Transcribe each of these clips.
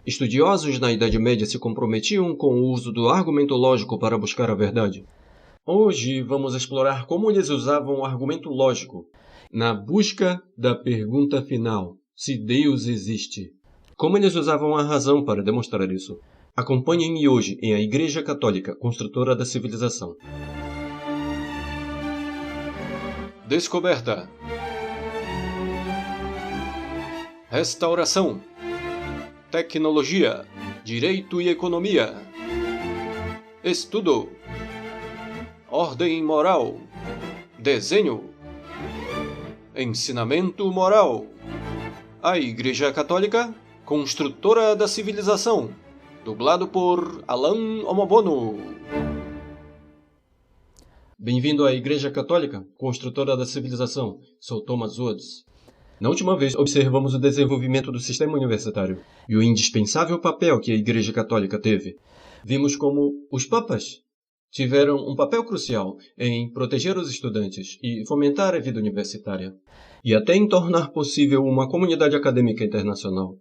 Estudiosos na Idade Média se comprometiam com o uso do argumento lógico para buscar a verdade. Hoje vamos explorar como eles usavam o argumento lógico na busca da pergunta final, se Deus existe. Como eles usavam a razão para demonstrar isso. Acompanhem-me hoje em A Igreja Católica, Construtora da Civilização. Descoberta. Restauração. Tecnologia, Direito e Economia. Estudo. Ordem moral. Desenho. Ensinamento moral. A Igreja Católica, Construtora da Civilização. Dublado por Alan Omobono. Bem-vindo à Igreja Católica, Construtora da Civilização. Sou Thomas Woods. Na última vez, observamos o desenvolvimento do sistema universitário e o indispensável papel que a Igreja Católica teve. Vimos como os papas tiveram um papel crucial em proteger os estudantes e fomentar a vida universitária, e até em tornar possível uma comunidade acadêmica internacional.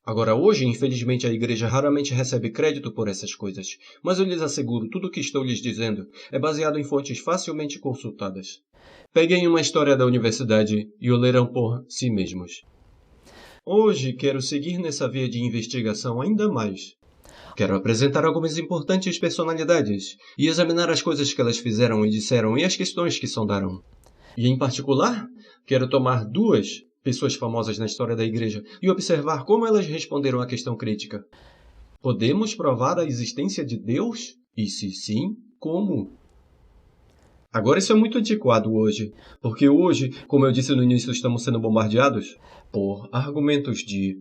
Agora, hoje, infelizmente, a Igreja raramente recebe crédito por essas coisas, mas eu lhes asseguro, tudo o que estou lhes dizendo é baseado em fontes facilmente consultadas. Peguem uma história da universidade e o lerão por si mesmos. Hoje quero seguir nessa via de investigação ainda mais. Quero apresentar algumas importantes personalidades e examinar as coisas que elas fizeram e disseram e as questões que sondaram. E, em particular, quero tomar duas pessoas famosas na história da Igreja e observar como elas responderam à questão crítica. Podemos provar a existência de Deus? E se sim, como? Agora isso é muito antiquado hoje, porque hoje, como eu disse no início, estamos sendo bombardeados por argumentos de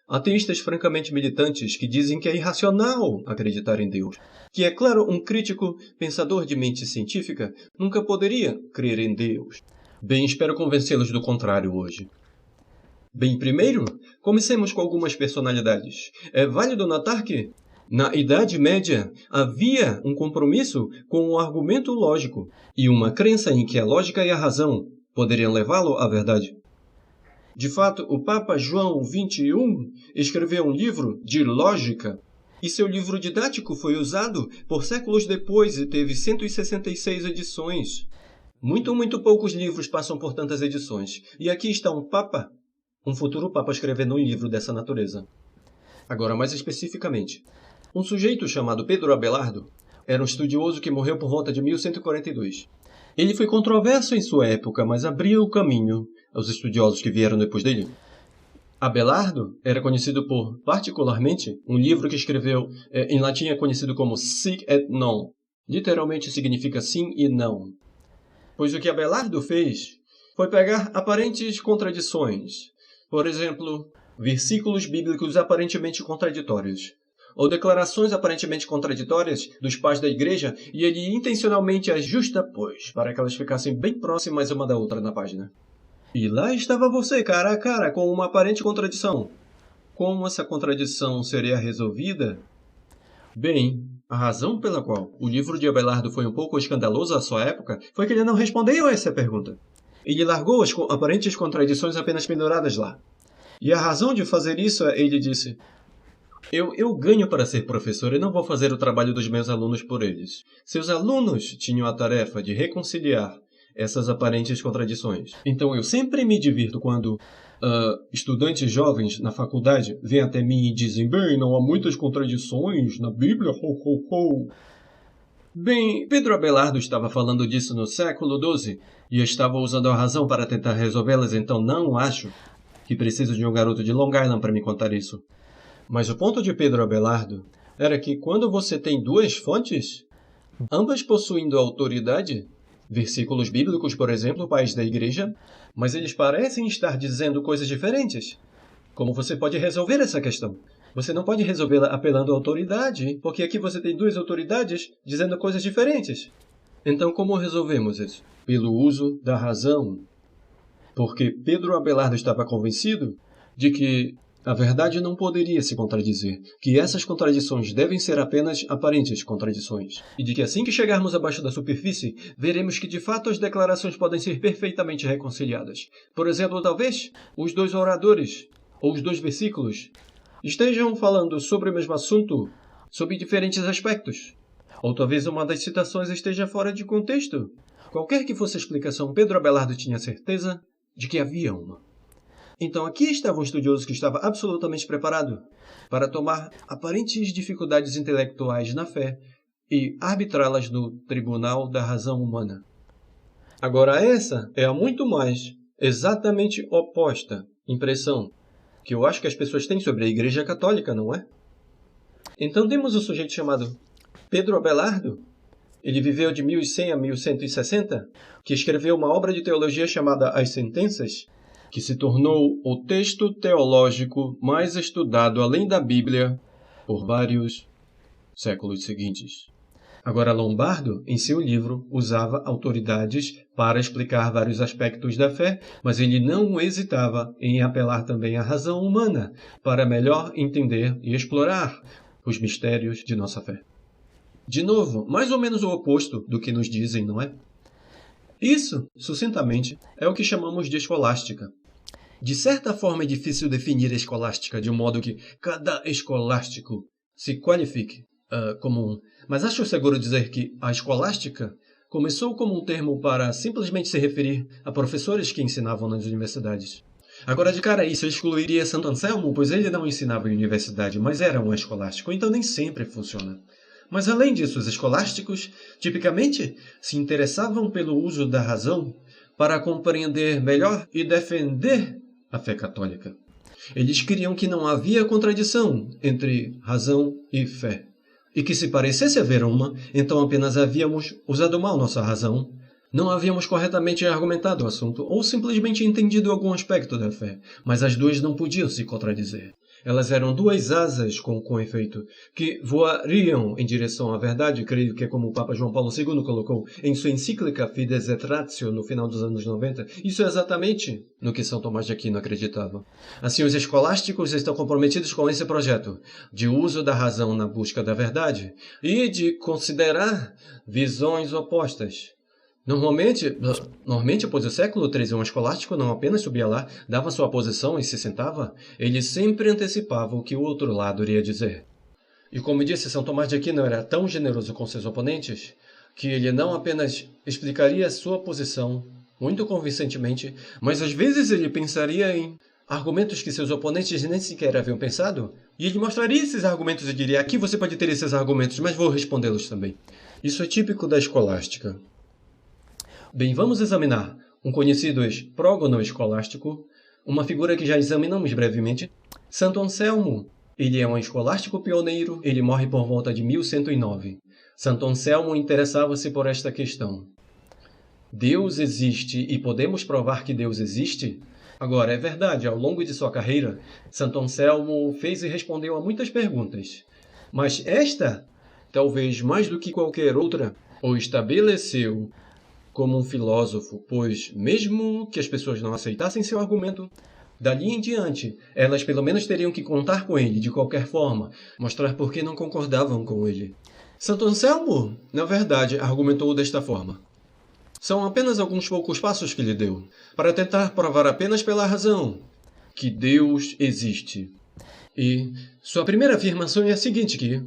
ateístas francamente militantes que dizem que é irracional acreditar em Deus. Que, é claro, um crítico pensador de mente científica nunca poderia crer em Deus. Bem, espero convencê-los do contrário hoje. Bem, primeiro, comecemos com algumas personalidades. É válido notar que, na Idade Média, havia um compromisso com o argumento lógico e uma crença em que a lógica e a razão poderiam levá-lo à verdade. De fato, o Papa João XXI escreveu um livro de lógica e seu livro didático foi usado por séculos depois e teve 166 edições. Muito poucos livros passam por tantas edições. E aqui está um Papa, um futuro Papa escrevendo um livro dessa natureza. Agora, mais especificamente, um sujeito chamado Pedro Abelardo era um estudioso que morreu por volta de 1142. Ele foi controverso em sua época, mas abriu o caminho aos estudiosos que vieram depois dele. Abelardo era conhecido por, particularmente, um livro que escreveu, em latim é conhecido como Sic et Non. Literalmente significa sim e não. Pois o que Abelardo fez foi pegar aparentes contradições. Por exemplo, versículos bíblicos aparentemente contraditórios, ou declarações aparentemente contraditórias dos pais da igreja, e ele intencionalmente as justapôs para que elas ficassem bem próximas uma da outra na página. E lá estava você, cara a cara, com uma aparente contradição. Como essa contradição seria resolvida? Bem, a razão pela qual o livro de Abelardo foi um pouco escandaloso à sua época foi que ele não respondeu a essa pergunta. Ele largou as aparentes contradições apenas penduradas lá. E a razão de fazer isso, ele disse: Eu ganho para ser professor e não vou fazer o trabalho dos meus alunos por eles. Seus alunos tinham a tarefa de reconciliar essas aparentes contradições. Então eu sempre me divirto quando estudantes jovens na faculdade vêm até mim e dizem: bem, não há muitas contradições na Bíblia, ho, ho, ho. Bem, Pedro Abelardo estava falando disso no século XII e eu estava usando a razão para tentar resolvê-las, então não acho que preciso de um garoto de Long Island para me contar isso. Mas o ponto de Pedro Abelardo era que quando você tem duas fontes, ambas possuindo autoridade, versículos bíblicos, por exemplo, pais da igreja, mas eles parecem estar dizendo coisas diferentes. Como você pode resolver essa questão? Você não pode resolvê-la apelando à autoridade, porque aqui você tem duas autoridades dizendo coisas diferentes. Então, como resolvemos isso? Pelo uso da razão. Porque Pedro Abelardo estava convencido de que a verdade não poderia se contradizer, que essas contradições devem ser apenas aparentes contradições, e de que assim que chegarmos abaixo da superfície, veremos que de fato as declarações podem ser perfeitamente reconciliadas. Por exemplo, talvez, os dois oradores, ou os dois versículos, estejam falando sobre o mesmo assunto, sob diferentes aspectos. Ou talvez uma das citações esteja fora de contexto. Qualquer que fosse a explicação, Pedro Abelardo tinha certeza de que havia uma. Então aqui estava um estudioso que estava absolutamente preparado para tomar aparentes dificuldades intelectuais na fé e arbitrá-las no tribunal da razão humana. Agora essa é a muito mais exatamente oposta impressão que eu acho que as pessoas têm sobre a Igreja Católica, não é? Então temos um sujeito chamado Pedro Abelardo. Ele viveu de 1100 a 1160, que escreveu uma obra de teologia chamada As Sentenças, que se tornou o texto teológico mais estudado além da Bíblia por vários séculos seguintes. Agora, Lombardo, em seu livro, usava autoridades para explicar vários aspectos da fé, mas ele não hesitava em apelar também à razão humana para melhor entender e explorar os mistérios de nossa fé. De novo, mais ou menos o oposto do que nos dizem, não é? Isso, sucintamente, é o que chamamos de escolástica. De certa forma é difícil definir a escolástica de um modo que cada escolástico se qualifique como um. Mas acho seguro dizer que a escolástica começou como um termo para simplesmente se referir a professores que ensinavam nas universidades. Agora, de cara, isso excluiria Santo Anselmo, pois ele não ensinava em universidade, mas era um escolástico, então nem sempre funciona. Mas além disso, os escolásticos, tipicamente, se interessavam pelo uso da razão para compreender melhor e defender a fé católica. Eles criam que não havia contradição entre razão e fé, e que se parecesse haver uma, então apenas havíamos usado mal nossa razão, não havíamos corretamente argumentado o assunto ou simplesmente entendido algum aspecto da fé, mas as duas não podiam se contradizer. Elas eram duas asas com efeito, que voariam em direção à verdade, creio que é como o Papa João Paulo II colocou em sua encíclica Fides et Ratio no final dos anos 90. Isso é exatamente no que São Tomás de Aquino acreditava. Assim, os escolásticos estão comprometidos com esse projeto de uso da razão na busca da verdade e de considerar visões opostas. Normalmente, após o século XIII, um escolástico não apenas subia lá, dava sua posição e se sentava, ele sempre antecipava o que o outro lado iria dizer. E como disse, São Tomás de Aquino era tão generoso com seus oponentes, que ele não apenas explicaria sua posição muito convincentemente, mas às vezes ele pensaria em argumentos que seus oponentes nem sequer haviam pensado, e ele mostraria esses argumentos e diria, aqui você pode ter esses argumentos, mas vou respondê-los também. Isso é típico da escolástica. Bem, vamos examinar um conhecido prógono escolástico, uma figura que já examinamos brevemente, Santo Anselmo. Ele é um escolástico pioneiro, ele morre por volta de 1109. Santo Anselmo interessava-se por esta questão. Deus existe e podemos provar que Deus existe? Agora, é verdade, ao longo de sua carreira, Santo Anselmo fez e respondeu a muitas perguntas. Mas esta, talvez mais do que qualquer outra, o estabeleceu como um filósofo, pois, mesmo que as pessoas não aceitassem seu argumento, dali em diante, elas pelo menos teriam que contar com ele de qualquer forma, mostrar por que não concordavam com ele. Santo Anselmo, na verdade, argumentou desta forma. São apenas alguns poucos passos que lhe deu, para tentar provar apenas pela razão que Deus existe. E sua primeira afirmação é a seguinte, que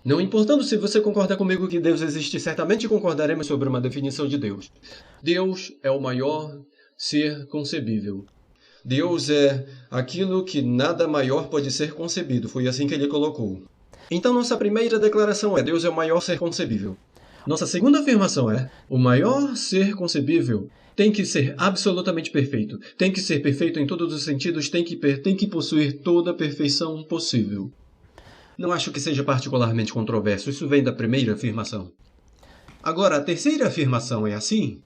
não importando se você concorda comigo que Deus existe, certamente concordaremos sobre uma definição de Deus. Deus é o maior ser concebível. Deus é aquilo que nada maior pode ser concebido. Foi assim que ele colocou. Então, nossa primeira declaração é: Deus é o maior ser concebível. Nossa segunda afirmação é: o maior ser concebível tem que ser absolutamente perfeito. Tem que ser perfeito em todos os sentidos, tem que possuir toda a perfeição possível. Não acho que seja particularmente controverso, isso vem da primeira afirmação. Agora, a terceira afirmação é assim: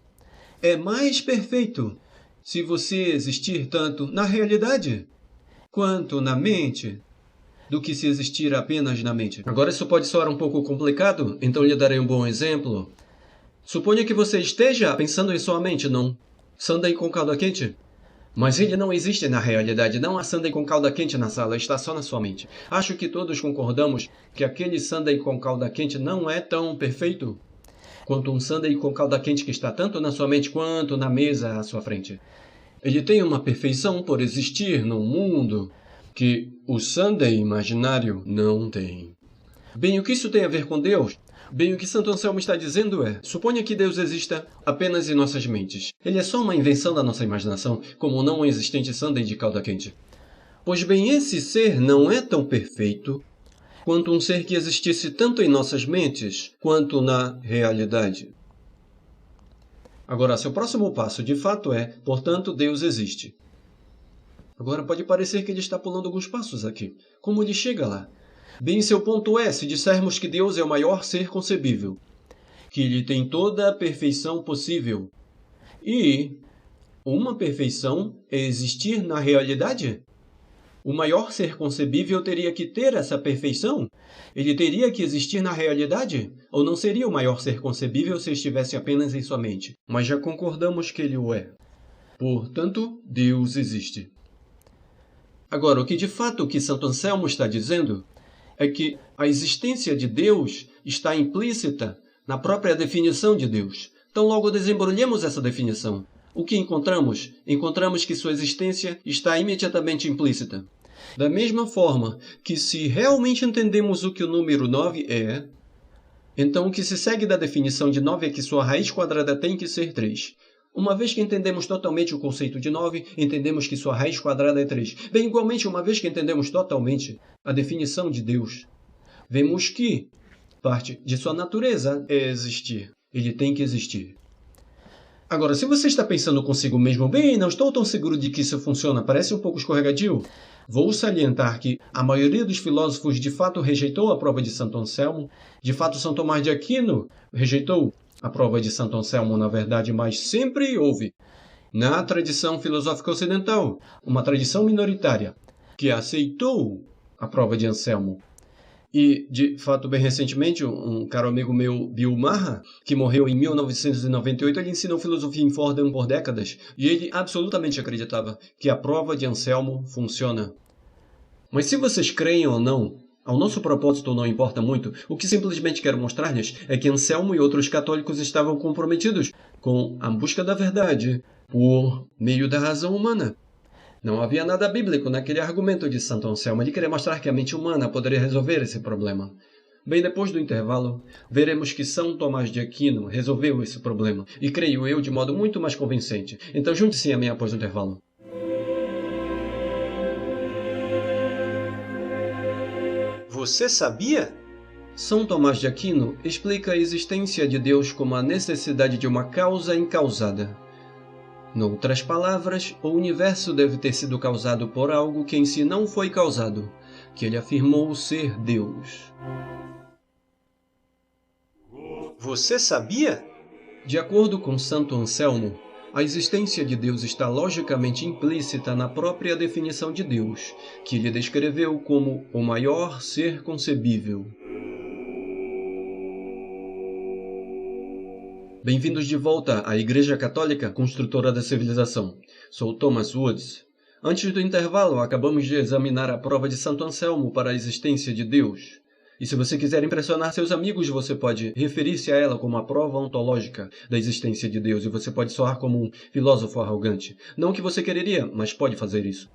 é mais perfeito se você existir tanto na realidade quanto na mente do que se existir apenas na mente. Agora, isso pode soar um pouco complicado, então lhe darei um bom exemplo. Suponha que você esteja pensando em sua mente, não sundae com calda quente. Mas ele não existe na realidade, não há sundae com calda quente na sala, está só na sua mente. Acho que todos concordamos que aquele sundae com calda quente não é tão perfeito quanto um sundae com calda quente que está tanto na sua mente quanto na mesa à sua frente. Ele tem uma perfeição por existir num mundo que o Sunday imaginário não tem. Bem, o que isso tem a ver com Deus? Bem, o que Santo Anselmo está dizendo é: suponha que Deus exista apenas em nossas mentes. Ele é só uma invenção da nossa imaginação, como o não existente Sunday de calda quente. Pois bem, esse ser não é tão perfeito quanto um ser que existisse tanto em nossas mentes quanto na realidade. Agora, seu próximo passo de fato é, portanto, Deus existe. Agora pode parecer que ele está pulando alguns passos aqui. Como ele chega lá? Bem, seu ponto é, se dissermos que Deus é o maior ser concebível, que ele tem toda a perfeição possível, e uma perfeição é existir na realidade? O maior ser concebível teria que ter essa perfeição? Ele teria que existir na realidade? Ou não seria o maior ser concebível se estivesse apenas em sua mente? Mas já concordamos que ele o é. Portanto, Deus existe. Agora, o que de fato o que Santo Anselmo está dizendo é que a existência de Deus está implícita na própria definição de Deus. Então, logo desembrulhemos essa definição. O que encontramos? Encontramos que sua existência está imediatamente implícita. Da mesma forma que, se realmente entendemos o que o número 9 é, então o que se segue da definição de 9 é que sua raiz quadrada tem que ser 3. Uma vez que entendemos totalmente o conceito de 9, entendemos que sua raiz quadrada é 3. Bem, igualmente, uma vez que entendemos totalmente a definição de Deus, vemos que parte de sua natureza é existir. Ele tem que existir. Agora, se você está pensando consigo mesmo, bem, não estou tão seguro de que isso funciona, parece um pouco escorregadio, vou salientar que a maioria dos filósofos de fato rejeitou a prova de Santo Anselmo. De fato, São Tomás de Aquino rejeitou a prova de Santo Anselmo, na verdade, mas sempre houve, na tradição filosófica ocidental, uma tradição minoritária que aceitou a prova de Anselmo. E, de fato, bem recentemente, um caro amigo meu, Bill Maher, que morreu em 1998, ele ensinou filosofia em Fordham por décadas, e ele absolutamente acreditava que a prova de Anselmo funciona. Mas se vocês creem ou não, ao nosso propósito não importa muito, o que simplesmente quero mostrar-lhes é que Anselmo e outros católicos estavam comprometidos com a busca da verdade por meio da razão humana. Não havia nada bíblico naquele argumento de Santo Anselmo. Ele queria mostrar que a mente humana poderia resolver esse problema. Bem, depois do intervalo, veremos que São Tomás de Aquino resolveu esse problema, e creio eu de modo muito mais convincente. Então junte-se a mim após o intervalo. Você sabia? São Tomás de Aquino explica a existência de Deus como a necessidade de uma causa incausada. Noutras palavras, o universo deve ter sido causado por algo que em si não foi causado, que ele afirmou ser Deus. Você sabia? De acordo com Santo Anselmo, a existência de Deus está logicamente implícita na própria definição de Deus, que ele descreveu como o maior ser concebível. Bem-vindos de volta à Igreja Católica, construtora da civilização. Sou Thomas Woods. Antes do intervalo, acabamos de examinar a prova de Santo Anselmo para a existência de Deus. E se você quiser impressionar seus amigos, você pode referir-se a ela como a prova ontológica da existência de Deus, e você pode soar como um filósofo arrogante. Não que você quereria, mas pode fazer isso.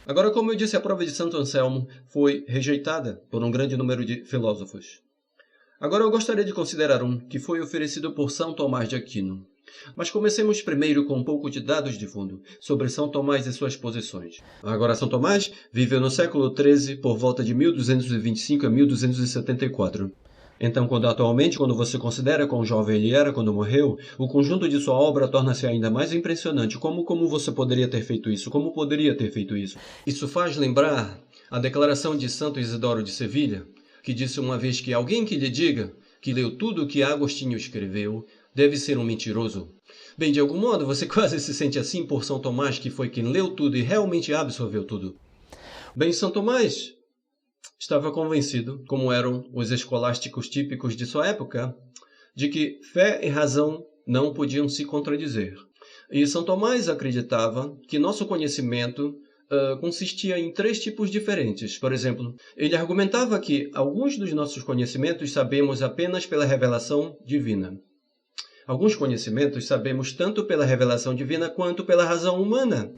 Agora, como eu disse, a prova de Santo Anselmo foi rejeitada por um grande número de filósofos. Agora eu gostaria de considerar um que foi oferecido por São Tomás de Aquino. Mas comecemos primeiro com um pouco de dados de fundo sobre São Tomás e suas posições. Agora, São Tomás viveu no século XIII por volta de 1225 a 1274. Então, quando você considera quão jovem ele era quando morreu, o conjunto de sua obra torna-se ainda mais impressionante. Como você poderia ter feito isso? Como poderia ter feito isso? Isso faz lembrar a declaração de Santo Isidoro de Sevilha, que disse uma vez que alguém que lhe diga que leu tudo o que Agostinho escreveu deve ser um mentiroso. Bem, de algum modo, você quase se sente assim por São Tomás, que foi quem leu tudo e realmente absorveu tudo. Bem, São Tomás estava convencido, como eram os escolásticos típicos de sua época, de que fé e razão não podiam se contradizer. E São Tomás acreditava que nosso conhecimento consistia em 3 tipos diferentes. Por exemplo, ele argumentava que alguns dos nossos conhecimentos sabemos apenas pela revelação divina. Alguns conhecimentos sabemos tanto pela revelação divina quanto pela razão humana.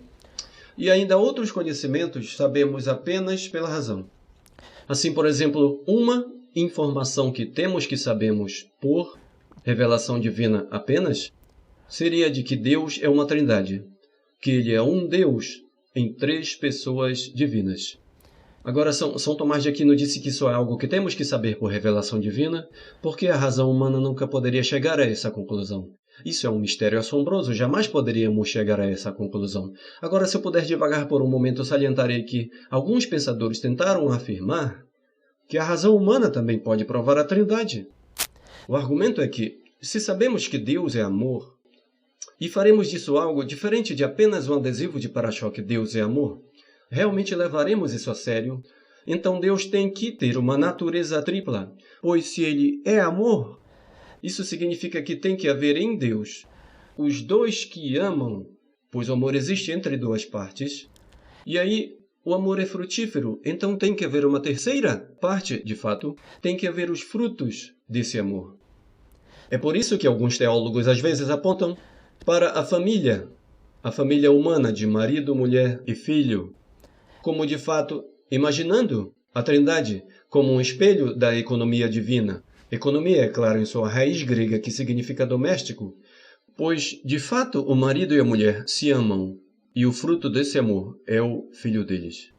E ainda outros conhecimentos sabemos apenas pela razão. Assim, por exemplo, uma informação que temos que sabemos por revelação divina apenas seria de que Deus é uma trindade, que Ele é um Deus em 3 pessoas divinas. Agora, São Tomás de Aquino disse que isso é algo que temos que saber por revelação divina, porque a razão humana nunca poderia chegar a essa conclusão. Isso é um mistério assombroso, jamais poderíamos chegar a essa conclusão. Agora, se eu puder devagar por um momento, salientarei que alguns pensadores tentaram afirmar que a razão humana também pode provar a trindade. O argumento é que, se sabemos que Deus é amor, e faremos disso algo diferente de apenas um adesivo de para-choque Deus é amor, realmente levaremos isso a sério, então Deus tem que ter uma natureza tripla, pois se Ele é amor, isso significa que tem que haver em Deus os 2 que amam, pois o amor existe entre 2 partes, e aí o amor é frutífero, então tem que haver uma terceira parte, de fato, tem que haver os frutos desse amor. É por isso que alguns teólogos às vezes apontam para a família humana de marido, mulher e filho, como de fato, imaginando a Trindade como um espelho da economia divina. Economia, é claro, em sua raiz grega, que significa doméstico, pois, de fato, o marido e a mulher se amam, e o fruto desse amor é o filho deles.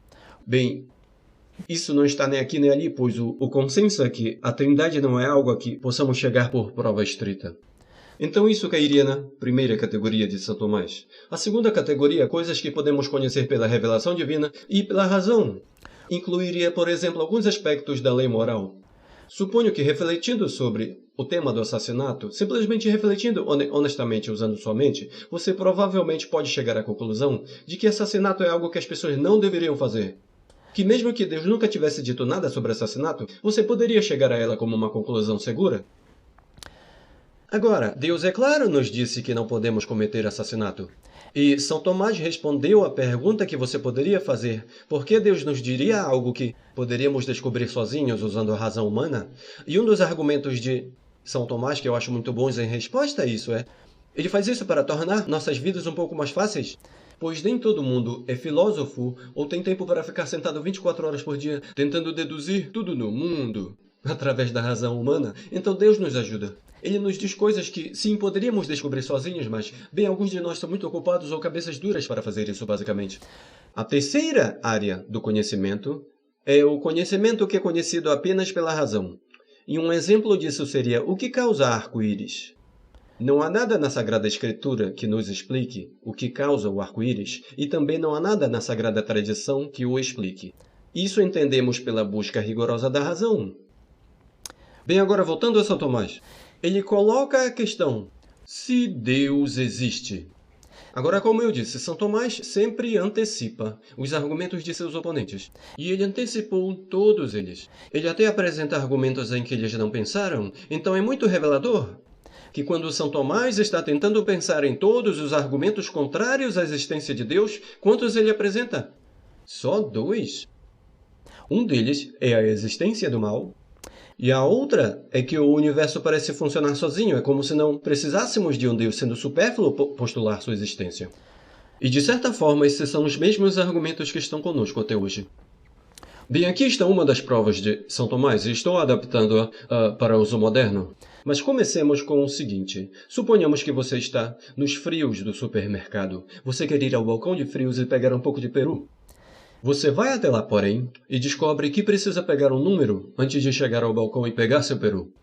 Bem, isso não está nem aqui nem ali, pois o consenso é que a Trindade não é algo a que possamos chegar por prova estrita. Então isso cairia na primeira categoria de São Tomás. A segunda categoria, coisas que podemos conhecer pela revelação divina e pela razão, incluiria, por exemplo, alguns aspectos da lei moral. Suponho que, refletindo sobre o tema do assassinato, simplesmente refletindo honestamente usando sua mente, você provavelmente pode chegar à conclusão de que assassinato é algo que as pessoas não deveriam fazer. Que mesmo que Deus nunca tivesse dito nada sobre assassinato, você poderia chegar a ela como uma conclusão segura? Agora, Deus, é claro, nos disse que não podemos cometer assassinato. E São Tomás respondeu à pergunta que você poderia fazer: por que Deus nos diria algo que poderíamos descobrir sozinhos usando a razão humana? E um dos argumentos de São Tomás que eu acho muito bons em resposta a isso é: ele faz isso para tornar nossas vidas um pouco mais fáceis, pois nem todo mundo é filósofo ou tem tempo para ficar sentado 24 horas por dia tentando deduzir tudo no mundo através da razão humana. Então Deus nos ajuda. Ele nos diz coisas que, sim, poderíamos descobrir sozinhos, mas, bem, alguns de nós são muito ocupados ou cabeças duras para fazer isso, basicamente. A terceira área do conhecimento é o conhecimento que é conhecido apenas pela razão. E um exemplo disso seria o que causa arco-íris. Não há nada na Sagrada Escritura que nos explique o que causa o arco-íris, e também não há nada na Sagrada Tradição que o explique. Isso entendemos pela busca rigorosa da razão. Bem, agora voltando a São Tomás. Ele coloca a questão: se Deus existe? Agora, como eu disse, São Tomás sempre antecipa os argumentos de seus oponentes. E ele antecipou todos eles. Ele até apresenta argumentos em que eles não pensaram, então é muito revelador que quando São Tomás está tentando pensar em todos os argumentos contrários à existência de Deus, quantos ele apresenta? Só 2. Um deles é a existência do mal, e a outra é que o universo parece funcionar sozinho, é como se não precisássemos de um Deus, sendo supérfluo postular sua existência. E de certa forma, esses são os mesmos argumentos que estão conosco até hoje. Bem, aqui está uma das provas de São Tomás, e estou adaptando-a para uso moderno. Mas comecemos com o seguinte: suponhamos que você está nos frios do supermercado. Você quer ir ao balcão de frios e pegar um pouco de peru. Você vai até lá, porém, e descobre que precisa pegar um número antes de chegar ao balcão e pegar seu peru.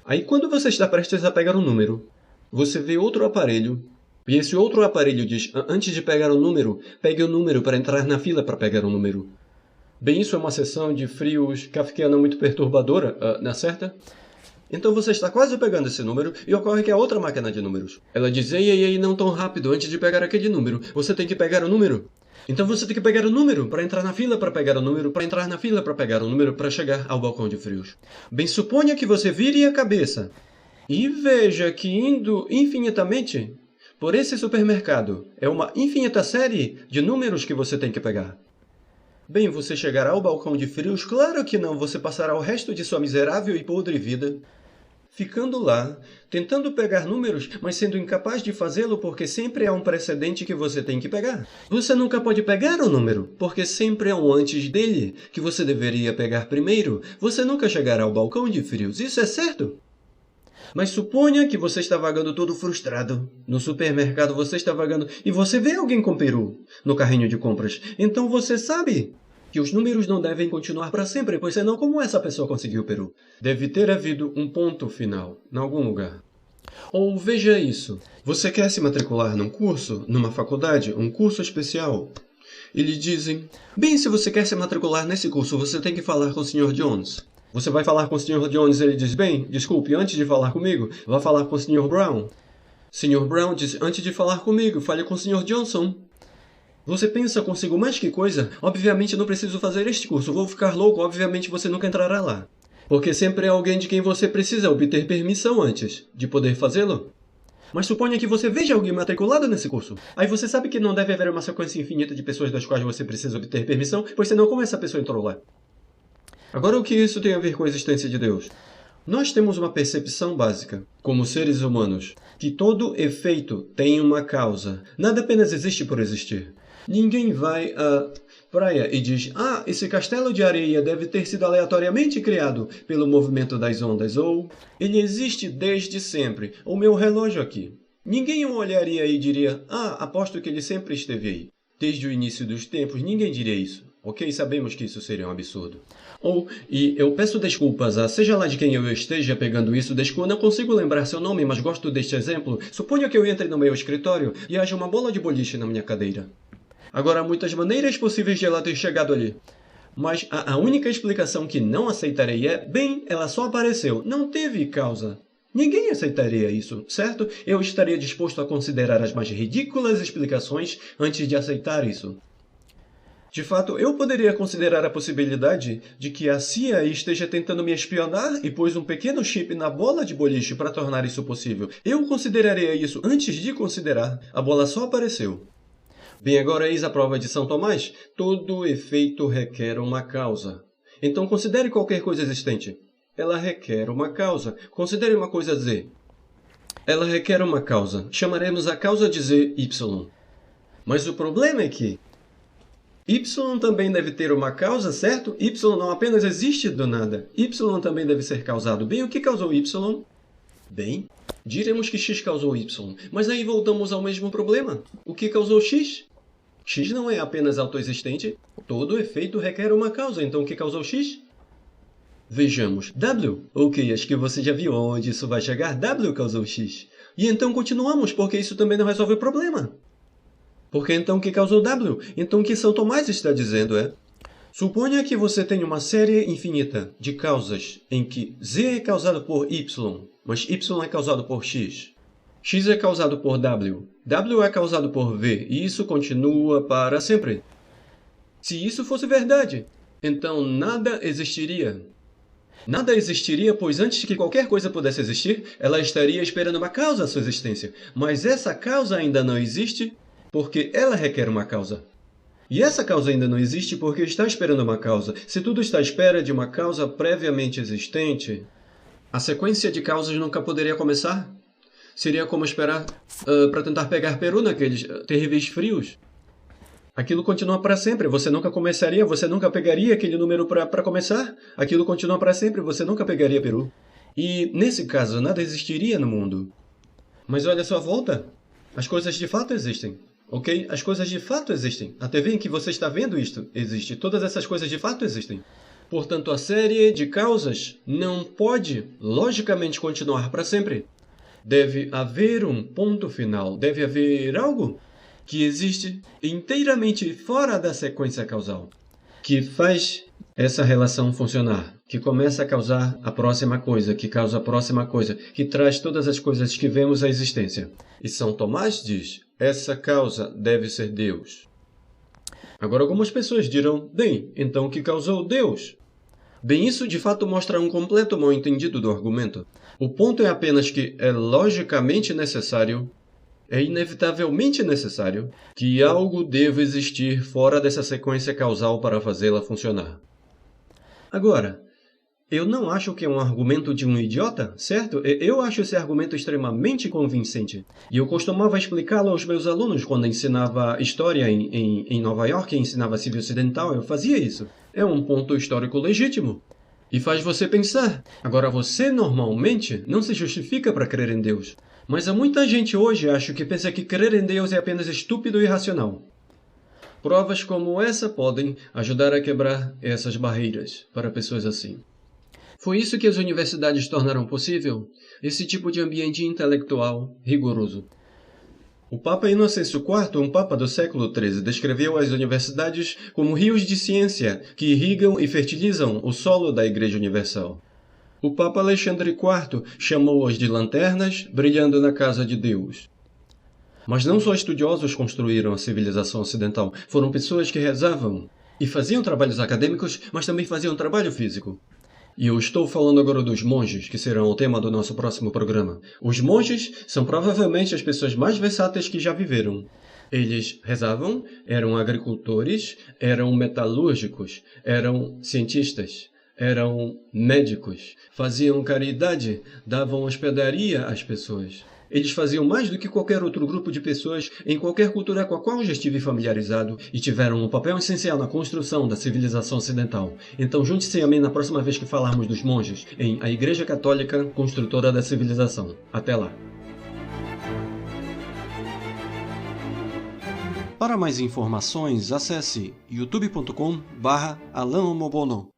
Aí, quando você está prestes a pegar um número, você vê outro aparelho, e esse outro aparelho diz: antes de pegar um número, pegue o número para entrar na fila para pegar um número. Bem, isso é uma sessão de frios kafkiana muito perturbadora, não é certa? Então você está quase pegando esse número e ocorre que a outra máquina de números. Ela diz: ei, não tão rápido, antes de pegar aquele número. Você tem que pegar o número. Então você tem que pegar o número para entrar na fila para pegar o número, para entrar na fila para pegar o número, para chegar ao balcão de frios. Bem, suponha que você vire a cabeça e veja que indo infinitamente por esse supermercado é uma infinita série de números que você tem que pegar. Bem, você chegará ao balcão de frios? Claro que não, você passará o resto de sua miserável e podre vida ficando lá, tentando pegar números, mas sendo incapaz de fazê-lo porque sempre há um precedente que você tem que pegar. Você nunca pode pegar o número, porque sempre há um antes dele, que você deveria pegar primeiro. Você nunca chegará ao balcão de frios, isso é certo? Mas suponha que você está vagando todo frustrado. No supermercado você está vagando e você vê alguém com peru no carrinho de compras. Então você sabe que os números não devem continuar para sempre, pois senão como essa pessoa conseguiu o peru? Deve ter havido um ponto final, em algum lugar. Ou veja isso. Você quer se matricular num curso, numa faculdade, um curso especial? E lhe dizem, bem, se você quer se matricular nesse curso, você tem que falar com o Sr. Jones. Você vai falar com o Sr. Jones e ele diz, bem, desculpe, antes de falar comigo, vá falar com o Sr. Brown. Sr. Brown diz, antes de falar comigo, fale com o Sr. Johnson. Você pensa consigo, mas que coisa? Obviamente não preciso fazer este curso, vou ficar louco, obviamente você nunca entrará lá. Porque sempre há alguém de quem você precisa obter permissão antes de poder fazê-lo. Mas suponha que você veja alguém matriculado nesse curso. Aí você sabe que não deve haver uma sequência infinita de pessoas das quais você precisa obter permissão, pois senão como essa pessoa entrou lá? Agora o que isso tem a ver com a existência de Deus? Nós temos uma percepção básica, como seres humanos, que todo efeito tem uma causa. Nada apenas existe por existir. Ninguém vai à praia e diz, esse castelo de areia deve ter sido aleatoriamente criado pelo movimento das ondas, ou ele existe desde sempre, o meu relógio aqui. Ninguém o olharia e diria, aposto que ele sempre esteve aí. Desde o início dos tempos, ninguém diria isso. Ok, sabemos que isso seria um absurdo. E eu peço desculpas a seja lá de quem eu esteja pegando isso, desde que eu não consigo lembrar seu nome, mas gosto deste exemplo. Suponha que eu entre no meu escritório e haja uma bola de boliche na minha cadeira. Agora, há muitas maneiras possíveis de ela ter chegado ali. Mas a única explicação que não aceitarei é, bem, ela só apareceu, não teve causa. Ninguém aceitaria isso, certo? Eu estaria disposto a considerar as mais ridículas explicações antes de aceitar isso. De fato, eu poderia considerar a possibilidade de que a CIA esteja tentando me espionar e pôs um pequeno chip na bola de boliche para tornar isso possível. Eu consideraria isso antes de considerar. A bola só apareceu. Bem, agora eis a prova de São Tomás. Todo efeito requer uma causa. Então considere qualquer coisa existente. Ela requer uma causa. Considere uma coisa Z. Ela requer uma causa. Chamaremos a causa de Z Y. Mas o problema é que Y também deve ter uma causa, certo? Y não apenas existe do nada. Y também deve ser causado. Bem, o que causou Y? Bem, diremos que X causou Y. Mas aí voltamos ao mesmo problema. O que causou X? X não é apenas autoexistente. Todo efeito requer uma causa. Então o que causou X? Vejamos. W. Ok, acho que você já viu onde isso vai chegar. W causou X. E então continuamos, porque isso também não resolve o problema. Porque então o que causou W? Então o que São Tomás está dizendo é, suponha que você tem uma série infinita de causas em que Z é causado por Y, mas Y é causado por X. X é causado por W, W é causado por V, e isso continua para sempre. Se isso fosse verdade, então nada existiria. Nada existiria, pois antes que qualquer coisa pudesse existir, ela estaria esperando uma causa à sua existência. Mas essa causa ainda não existe, porque ela requer uma causa. E essa causa ainda não existe porque está esperando uma causa. Se tudo está à espera de uma causa previamente existente, a sequência de causas nunca poderia começar. Seria como esperar para tentar pegar peru naqueles terríveis frios. Aquilo continua para sempre. Você nunca começaria, você nunca pegaria aquele número para começar. Aquilo continua para sempre, você nunca pegaria peru. E, nesse caso, nada existiria no mundo. Mas olha à sua volta. As coisas de fato existem. Ok? As coisas de fato existem. A TV em que você está vendo isto existe. Todas essas coisas de fato existem. Portanto, a série de causas não pode, logicamente, continuar para sempre. Deve haver um ponto final. Deve haver algo que existe inteiramente fora da sequência causal, que faz essa relação funcionar, que começa a causar a próxima coisa, que causa a próxima coisa, que traz todas as coisas que vemos à existência. E São Tomás diz, essa causa deve ser Deus. Agora algumas pessoas dirão, bem, então o que causou Deus? Bem, isso de fato mostra um completo mal-entendido do argumento. O ponto é apenas que é logicamente necessário, é inevitavelmente necessário, que algo deva existir fora dessa sequência causal para fazê-la funcionar. Agora, Eu não acho que é um argumento de um idiota, certo? Eu acho esse argumento extremamente convincente. E eu costumava explicá-lo aos meus alunos quando ensinava história em Nova York, ensinava civil ocidental, eu fazia isso. É um ponto histórico legítimo. E faz você pensar. Agora, você normalmente não se justifica para crer em Deus. Mas há muita gente hoje, acho, que pensa que crer em Deus é apenas estúpido e irracional. Provas como essa podem ajudar a quebrar essas barreiras para pessoas assim. Foi isso que as universidades tornaram possível, esse tipo de ambiente intelectual rigoroso. O Papa Inocêncio IV, um papa do século XIII, descreveu as universidades como rios de ciência que irrigam e fertilizam o solo da Igreja Universal. O Papa Alexandre IV chamou-as de lanternas brilhando na casa de Deus. Mas não só estudiosos construíram a civilização ocidental, foram pessoas que rezavam e faziam trabalhos acadêmicos, mas também faziam trabalho físico. E eu estou falando agora dos monges, que serão o tema do nosso próximo programa. Os monges são provavelmente as pessoas mais versáteis que já viveram. Eles rezavam, eram agricultores, eram metalúrgicos, eram cientistas, eram médicos, faziam caridade, davam hospedaria às pessoas. Eles faziam mais do que qualquer outro grupo de pessoas em qualquer cultura com a qual já estive familiarizado e tiveram um papel essencial na construção da civilização ocidental. Então junte-se a mim na próxima vez que falarmos dos monges em A Igreja Católica, Construtora da Civilização. Até lá! Para mais informações, acesse youtube.com/AlanOmobono.